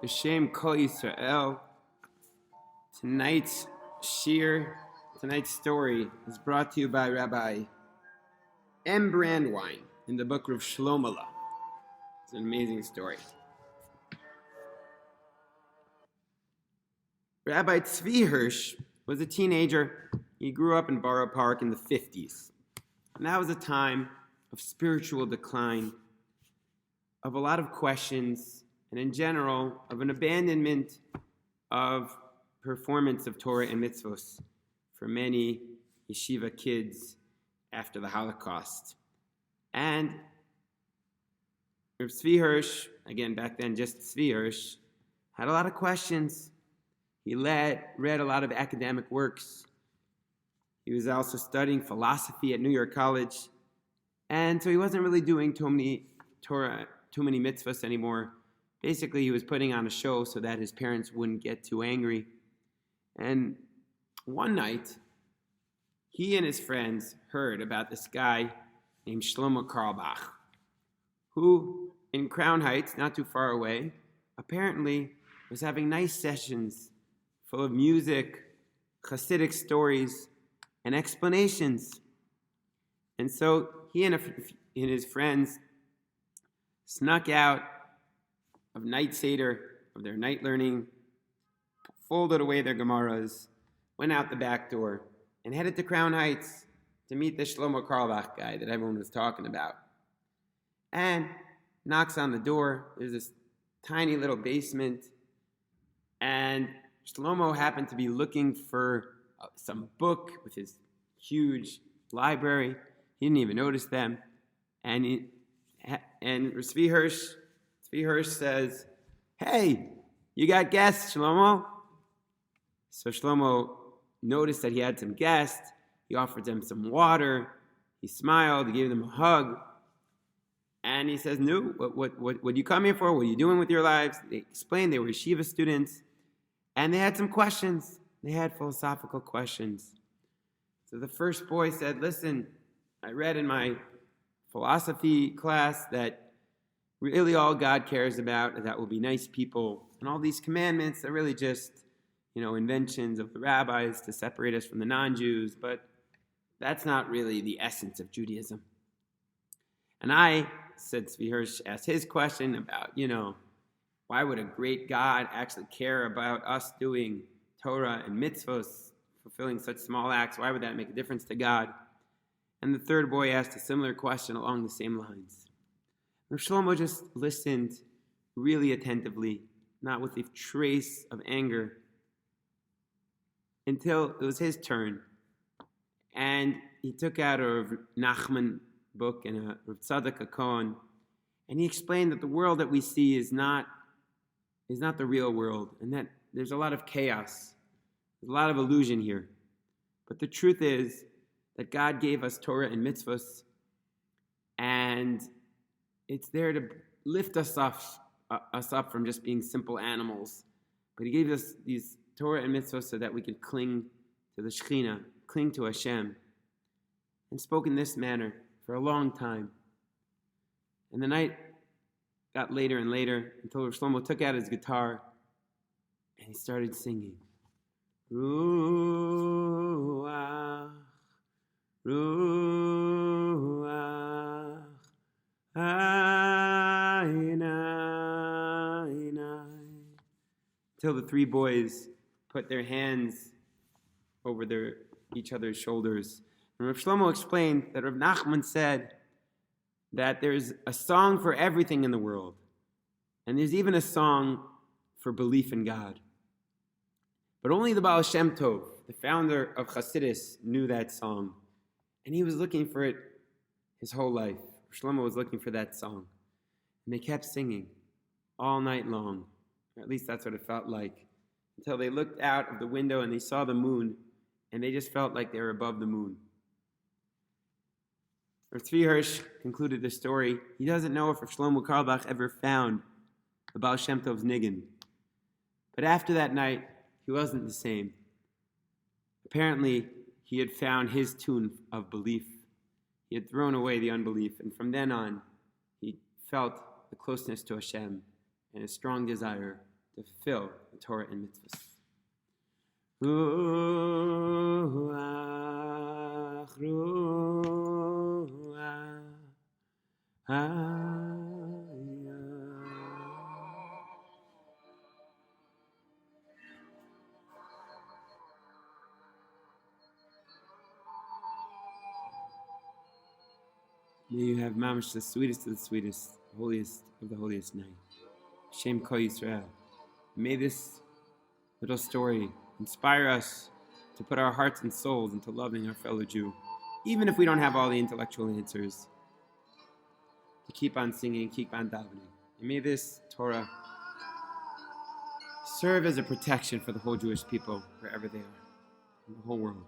Hashem Kol Yisrael. Tonight's story is brought to you by Rabbi M. Brandwine in the book of Shlomoleh. It's an amazing story. Rabbi Tzvi Hirsch was a teenager. He grew up in Borough Park in the 50s. And that was a time of spiritual decline, of a lot of questions, and in general, of an abandonment of performance of Torah and mitzvos for many yeshiva kids after the Holocaust. And Rav Tzvi Hirsch, again back then just Tzvi Hirsch, had a lot of questions. He read a lot of academic works. He was also studying philosophy at New York College. And so he wasn't really doing too many mitzvahs anymore. Basically, he was putting on a show so that his parents wouldn't get too angry. And one night, he and his friends heard about this guy named Shlomo Carlebach, who in Crown Heights, not too far away, apparently was having nice sessions full of music, Hasidic stories, and explanations. And so he and his friends snuck out of night Seder, of their night learning, folded away their Gemaras, went out the back door, and headed to Crown Heights to meet the Shlomo Carlebach guy that everyone was talking about. And knocks on the door. There's this tiny little basement, and Shlomo happened to be looking for some book with his huge library. He didn't even notice them. And Tzvi Hirsch says, "Hey, you got guests, Shlomo?" So Shlomo noticed that he had some guests. He offered them some water. He smiled. He gave them a hug. And he says, "No, what you come here for? What are you doing with your lives?" They explained they were yeshiva students. And they had some questions. They had philosophical questions. So the first boy said, "Listen, I read in my philosophy class that really all God cares about is that we'll be nice people. And all these commandments are really just, inventions of the rabbis to separate us from the non-Jews. But that's not really the essence of Judaism." And I, said Tzvi Hirsch, asked his question about, why would a great God actually care about us doing Torah and mitzvos, fulfilling such small acts? Why would that make a difference to God? And the third boy asked a similar question along the same lines. And Shlomo just listened really attentively, not with a trace of anger, until it was his turn. And he took out a Rav Nachman book and a Rav Tzadok Kohen, and he explained that the world that we see is not the real world, and that there's a lot of chaos. There's a lot of illusion here. But the truth is that God gave us Torah and mitzvahs, and it's there to lift us up from just being simple animals. But he gave us these Torah and mitzvahs so that we could cling to the Shekhinah, cling to Hashem, and spoke in this manner for a long time. And the night got later and later until Shlomo took out his guitar and he started singing. Ruach, Ruach, Ainai. Till the three boys put their hands over each other's shoulders. And Rav Shlomo explained that Rav Nachman said that there's a song for everything in the world. And there's even a song for belief in God. But only the Baal Shem Tov, the founder of Hasidus, knew that song. And he was looking for it his whole life. Shlomo was looking for that song. And they kept singing all night long. Or at least that's what it felt like. Until they looked out of the window and they saw the moon. And they just felt like they were above the moon. Rav Tzvi Hirsch concluded the story. He doesn't know if Shlomo Carlebach ever found the Baal Shem Tov's niggin. But after that night, he wasn't the same. Apparently, he had found his tune of belief. He had thrown away the unbelief, and from then on, he felt the closeness to Hashem and a strong desire to fulfill the Torah and mitzvahs. Ruach, may you have mamash the sweetest of the sweetest, holiest of the holiest night. Shem Kol Yisrael. May this little story inspire us to put our hearts and souls into loving our fellow Jew, even if we don't have all the intellectual answers, to keep on singing and keep on davening. And may this Torah serve as a protection for the whole Jewish people, wherever they are, in the whole world.